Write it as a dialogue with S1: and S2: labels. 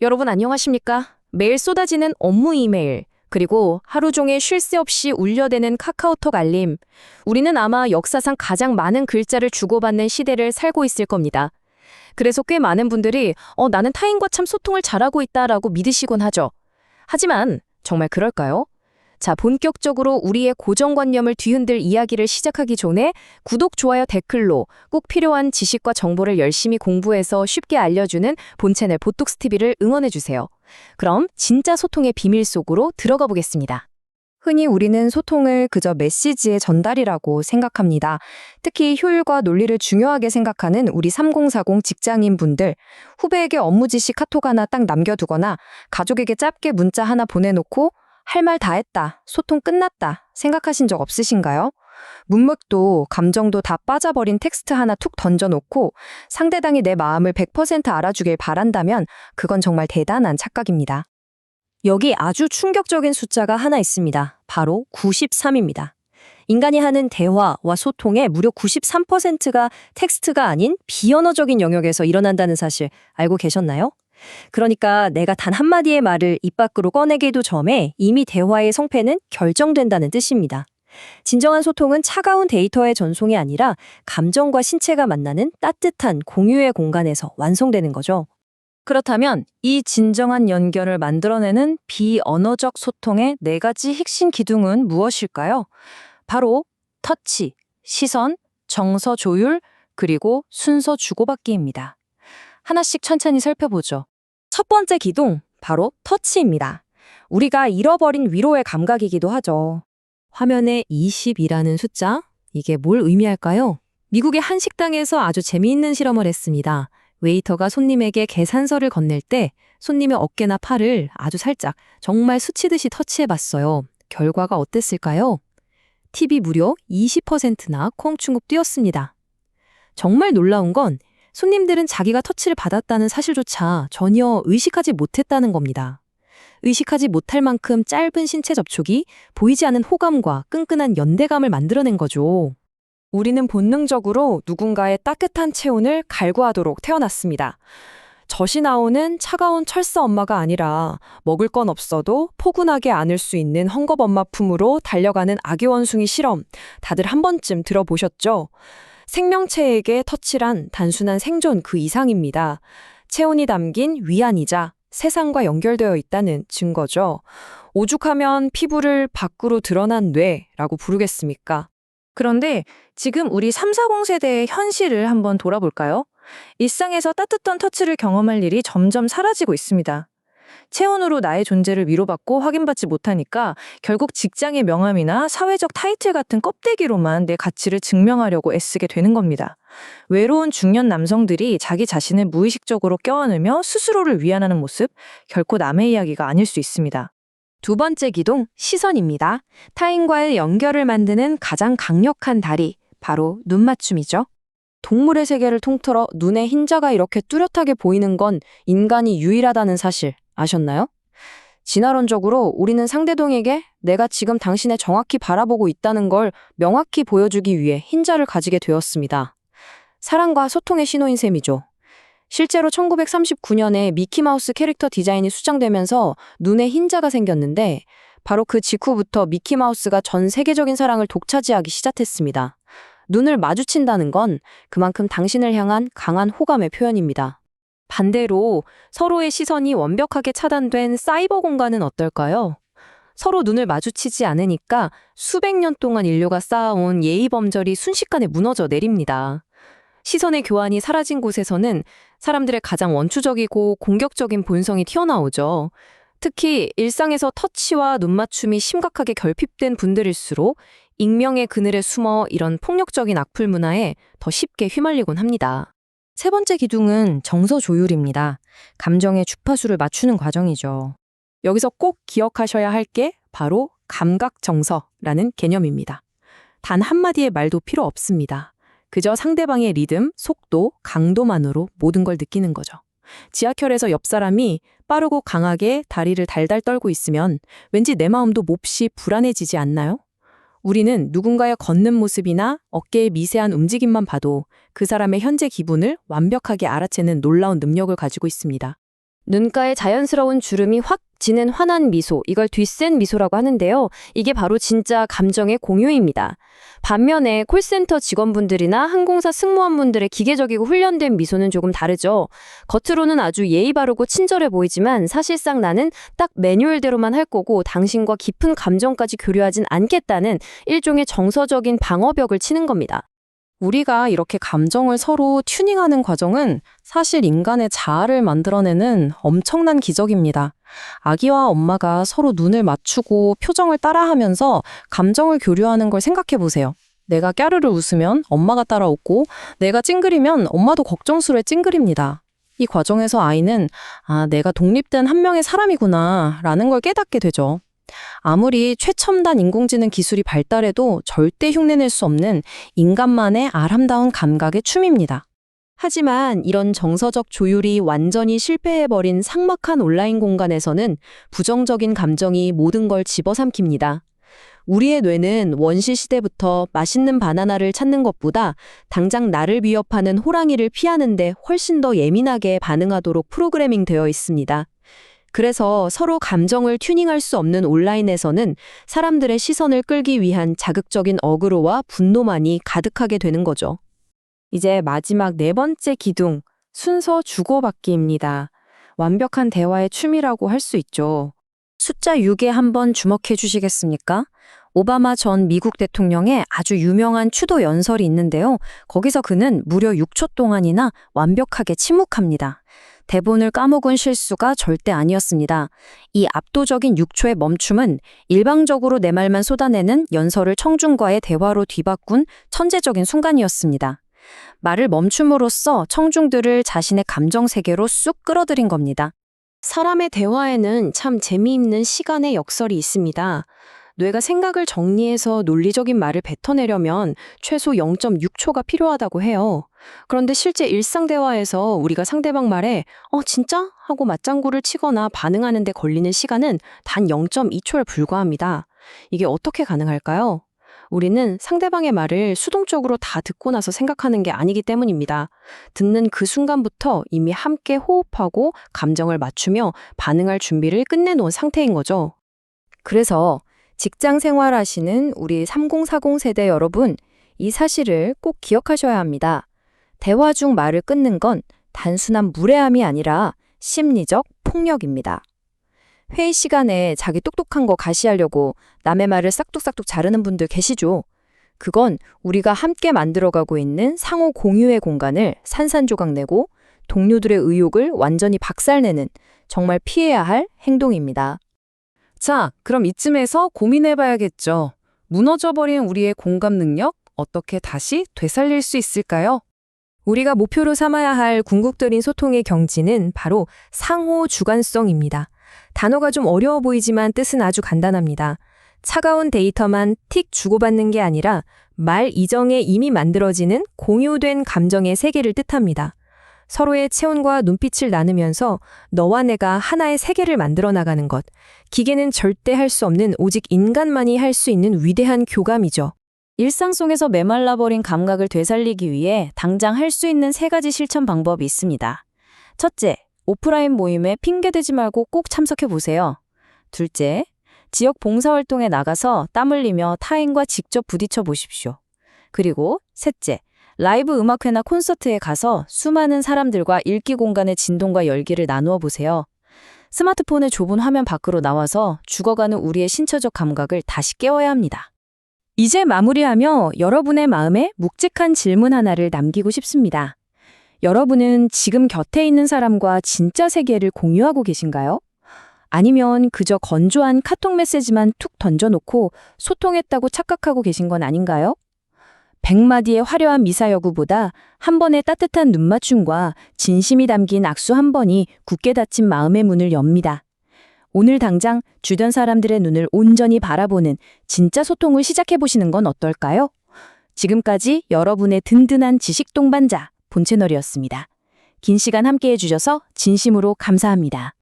S1: 여러분 안녕하십니까? 매일 쏟아지는 업무 이메일, 그리고 하루 종일 쉴 새 없이 울려대는 카카오톡 알림. 우리는 아마 역사상 가장 많은 글자를 주고받는 시대를 살고 있을 겁니다. 그래서 꽤 많은 분들이 나는 타인과 참 소통을 잘하고 있다라고 믿으시곤 하죠. 하지만 정말 그럴까요? 자, 본격적으로 우리의 고정관념을 뒤흔들 이야기를 시작하기 전에 구독, 좋아요, 댓글로 꼭 필요한 지식과 정보를 열심히 공부해서 쉽게 알려주는 본 채널 보톡스TV를 응원해주세요. 그럼 진짜 소통의 비밀 속으로 들어가 보겠습니다.
S2: 흔히 우리는 소통을 그저 메시지의 전달이라고 생각합니다. 특히 효율과 논리를 중요하게 생각하는 우리 3040 직장인분들, 후배에게 업무 지시 카톡 하나 딱 남겨두거나 가족에게 짧게 문자 하나 보내놓고 할 말 다 했다, 소통 끝났다 생각하신 적 없으신가요? 문맥도 감정도 다 빠져버린 텍스트 하나 툭 던져놓고 상대방이 내 마음을 100% 알아주길 바란다면 그건 정말 대단한 착각입니다. 여기 아주 충격적인 숫자가 하나 있습니다. 바로 93입니다. 인간이 하는 대화와 소통의 무려 93%가 텍스트가 아닌 비언어적인 영역에서 일어난다는 사실 알고 계셨나요? 그러니까 내가 단 한마디의 말을 입 밖으로 꺼내기도 전에 이미 대화의 성패는 결정된다는 뜻입니다. 진정한 소통은 차가운 데이터의 전송이 아니라 감정과 신체가 만나는 따뜻한 공유의 공간에서 완성되는 거죠. 그렇다면 이 진정한 연결을 만들어내는 비언어적 소통의 4가지 핵심 기둥은 무엇일까요? 바로 터치, 시선, 정서 조율, 그리고 순서 주고받기입니다. 하나씩 천천히 살펴보죠. 첫 번째 기둥, 바로 터치입니다. 우리가 잃어버린 위로의 감각이기도 하죠. 화면에 20이라는 숫자, 이게 뭘 의미할까요? 미국의 한 식당에서 아주 재미있는 실험을 했습니다. 웨이터가 손님에게 계산서를 건넬 때 손님의 어깨나 팔을 아주 살짝, 정말 스치듯이 터치해봤어요. 결과가 어땠을까요? 팁이 무려 20%나 콩충국 뛰었습니다. 정말 놀라운 건 손님들은 자기가 터치를 받았다는 사실조차 전혀 의식하지 못했다는 겁니다. 의식하지 못할 만큼 짧은 신체 접촉이 보이지 않는 호감과 끈끈한 연대감을 만들어낸 거죠. 우리는 본능적으로 누군가의 따뜻한 체온을 갈구하도록 태어났습니다. 젖이 나오는 차가운 철새 엄마가 아니라 먹을 건 없어도 포근하게 안을 수 있는 헝겊 엄마 품으로 달려가는 아기 원숭이 실험, 다들 한 번쯤 들어보셨죠? 생명체에게 터치란 단순한 생존 그 이상입니다. 체온이 담긴 위안이자 세상과 연결되어 있다는 증거죠. 오죽하면 피부를 밖으로 드러난 뇌라고 부르겠습니까? 그런데 지금 우리 340 세대의 현실을 한번 돌아볼까요? 일상에서 따뜻한 터치를 경험할 일이 점점 사라지고 있습니다. 체온으로 나의 존재를 위로받고 확인받지 못하니까 결국 직장의 명함이나 사회적 타이틀 같은 껍데기로만 내 가치를 증명하려고 애쓰게 되는 겁니다. 외로운 중년 남성들이 자기 자신을 무의식적으로 껴안으며 스스로를 위안하는 모습, 결코 남의 이야기가 아닐 수 있습니다. 두 번째 기둥, 시선입니다. 타인과의 연결을 만드는 가장 강력한 다리, 바로 눈맞춤이죠. 동물의 세계를 통틀어 눈의 흰자가 이렇게 뚜렷하게 보이는 건 인간이 유일하다는 사실 아셨나요? 진화론적으로 우리는 상대방에게 내가 지금 당신을 정확히 바라보고 있다는 걸 명확히 보여주기 위해 흰자를 가지게 되었습니다. 사랑과 소통의 신호인 셈이죠. 실제로 1939년에 미키마우스 캐릭터 디자인이 수정되면서 눈에 흰자가 생겼는데 바로 그 직후부터 미키마우스가 전 세계적인 사랑을 독차지하기 시작했습니다. 눈을 마주친다는 건 그만큼 당신을 향한 강한 호감의 표현입니다. 반대로 서로의 시선이 완벽하게 차단된 사이버 공간은 어떨까요? 서로 눈을 마주치지 않으니까 수백 년 동안 인류가 쌓아온 예의 범절이 순식간에 무너져 내립니다. 시선의 교환이 사라진 곳에서는 사람들의 가장 원초적이고 공격적인 본성이 튀어나오죠. 특히 일상에서 터치와 눈맞춤이 심각하게 결핍된 분들일수록 익명의 그늘에 숨어 이런 폭력적인 악플 문화에 더 쉽게 휘말리곤 합니다. 세 번째 기둥은 정서 조율입니다. 감정의 주파수를 맞추는 과정이죠. 여기서 꼭 기억하셔야 할 게 바로 감각정서라는 개념입니다. 단 한마디의 말도 필요 없습니다. 그저 상대방의 리듬, 속도, 강도만으로 모든 걸 느끼는 거죠. 지하철에서 옆 사람이 빠르고 강하게 다리를 달달 떨고 있으면 왠지 내 마음도 몹시 불안해지지 않나요? 우리는 누군가의 걷는 모습이나 어깨의 미세한 움직임만 봐도 그 사람의 현재 기분을 완벽하게 알아채는 놀라운 능력을 가지고 있습니다.
S1: 눈가에 자연스러운 주름이 확 지는 환한 미소, 이걸 뒷센 미소라고 하는데요. 이게 바로 진짜 감정의 공유입니다. 반면에 콜센터 직원분들이나 항공사 승무원분들의 기계적이고 훈련된 미소는 조금 다르죠. 겉으로는 아주 예의 바르고 친절해 보이지만 사실상 나는 딱 매뉴얼대로만 할 거고 당신과 깊은 감정까지 교류하진 않겠다는 일종의 정서적인 방어벽을 치는 겁니다.
S2: 우리가 이렇게 감정을 서로 튜닝하는 과정은 사실 인간의 자아를 만들어내는 엄청난 기적입니다. 아기와 엄마가 서로 눈을 맞추고 표정을 따라하면서 감정을 교류하는 걸 생각해 보세요. 내가 까르르 웃으면 엄마가 따라 웃고 내가 찡그리면 엄마도 걱정스레 찡그립니다. 이 과정에서 아이는 내가 독립된 한 명의 사람이구나 라는 걸 깨닫게 되죠. 아무리 최첨단 인공지능 기술이 발달해도 절대 흉내낼 수 없는 인간만의 아름다운 감각의 춤입니다. 하지만 이런 정서적 조율이 완전히 실패해버린 삭막한 온라인 공간에서는 부정적인 감정이 모든 걸 집어삼킵니다. 우리의 뇌는 원시 시대부터 맛있는 바나나를 찾는 것보다 당장 나를 위협하는 호랑이를 피하는데 훨씬 더 예민하게 반응하도록 프로그래밍 되어 있습니다. 그래서 서로 감정을 튜닝할 수 없는 온라인에서는 사람들의 시선을 끌기 위한 자극적인 어그로와 분노만이 가득하게 되는 거죠. 이제 마지막 네 번째 기둥, 순서 주고받기입니다. 완벽한 대화의 춤이라고 할 수 있죠. 숫자 6에 한번 주목해 주시겠습니까? 오바마 전 미국 대통령의 아주 유명한 추도 연설이 있는데요. 거기서 그는 무려 6초 동안이나 완벽하게 침묵합니다. 대본을 까먹은 실수가 절대 아니었습니다. 이 압도적인 6초의 멈춤은 일방적으로 내 말만 쏟아내는 연설을 청중과의 대화로 뒤바꾼 천재적인 순간이었습니다. 말을 멈춤으로써 청중들을 자신의 감정 세계로 쑥 끌어들인 겁니다. 사람의 대화에는 참 재미있는 시간의 역설이 있습니다. 뇌가 생각을 정리해서 논리적인 말을 뱉어내려면 최소 0.6초가 필요하다고 해요. 그런데 실제 일상 대화에서 우리가 상대방 말에 진짜? 하고 맞장구를 치거나 반응하는 데 걸리는 시간은 단 0.2초에 불과합니다. 이게 어떻게 가능할까요? 우리는 상대방의 말을 수동적으로 다 듣고 나서 생각하는 게 아니기 때문입니다. 듣는 그 순간부터 이미 함께 호흡하고 감정을 맞추며 반응할 준비를 끝내놓은 상태인 거죠. 그래서 직장 생활하시는 우리 3040 세대 여러분, 이 사실을 꼭 기억하셔야 합니다. 대화 중 말을 끊는 건 단순한 무례함이 아니라 심리적 폭력입니다. 회의 시간에 자기 똑똑한 거 가시하려고 남의 말을 싹둑싹둑 자르는 분들 계시죠? 그건 우리가 함께 만들어가고 있는 상호 공유의 공간을 산산조각 내고 동료들의 의욕을 완전히 박살내는 정말 피해야 할 행동입니다. 자, 그럼 이쯤에서 고민해봐야겠죠. 무너져버린 우리의 공감 능력 어떻게 다시 되살릴 수 있을까요? 우리가 목표로 삼아야 할 궁극적인 소통의 경지는 바로 상호 주관성입니다. 단어가 좀 어려워 보이지만 뜻은 아주 간단합니다. 차가운 데이터만 틱 주고받는 게 아니라 말 이정에 이미 만들어지는 공유된 감정의 세계를 뜻합니다. 서로의 체온과 눈빛을 나누면서 너와 내가 하나의 세계를 만들어 나가는 것. 기계는 절대 할 수 없는 오직 인간만이 할 수 있는 위대한 교감이죠. 일상 속에서 메말라버린 감각을 되살리기 위해 당장 할 수 있는 3가지 실천 방법이 있습니다. 첫째, 오프라인 모임에 핑계대지 말고 꼭 참석해 보세요. 둘째, 지역 봉사활동에 나가서 땀 흘리며 타인과 직접 부딪혀 보십시오. 그리고 셋째, 라이브 음악회나 콘서트에 가서 수많은 사람들과 읽기 공간의 진동과 열기를 나누어 보세요. 스마트폰의 좁은 화면 밖으로 나와서 죽어가는 우리의 신체적 감각을 다시 깨워야 합니다. 이제 마무리하며 여러분의 마음에 묵직한 질문 하나를 남기고 싶습니다. 여러분은 지금 곁에 있는 사람과 진짜 세계를 공유하고 계신가요? 아니면 그저 건조한 카톡 메시지만 툭 던져놓고 소통했다고 착각하고 계신 건 아닌가요? 100마디의 화려한 미사여구보다 한 번의 따뜻한 눈맞춤과 진심이 담긴 악수 한 번이 굳게 닫힌 마음의 문을 엽니다. 오늘 당장 주변 사람들의 눈을 온전히 바라보는 진짜 소통을 시작해보시는 건 어떨까요? 지금까지 여러분의 든든한 지식 동반자 본채널이었습니다. 긴 시간 함께해 주셔서 진심으로 감사합니다.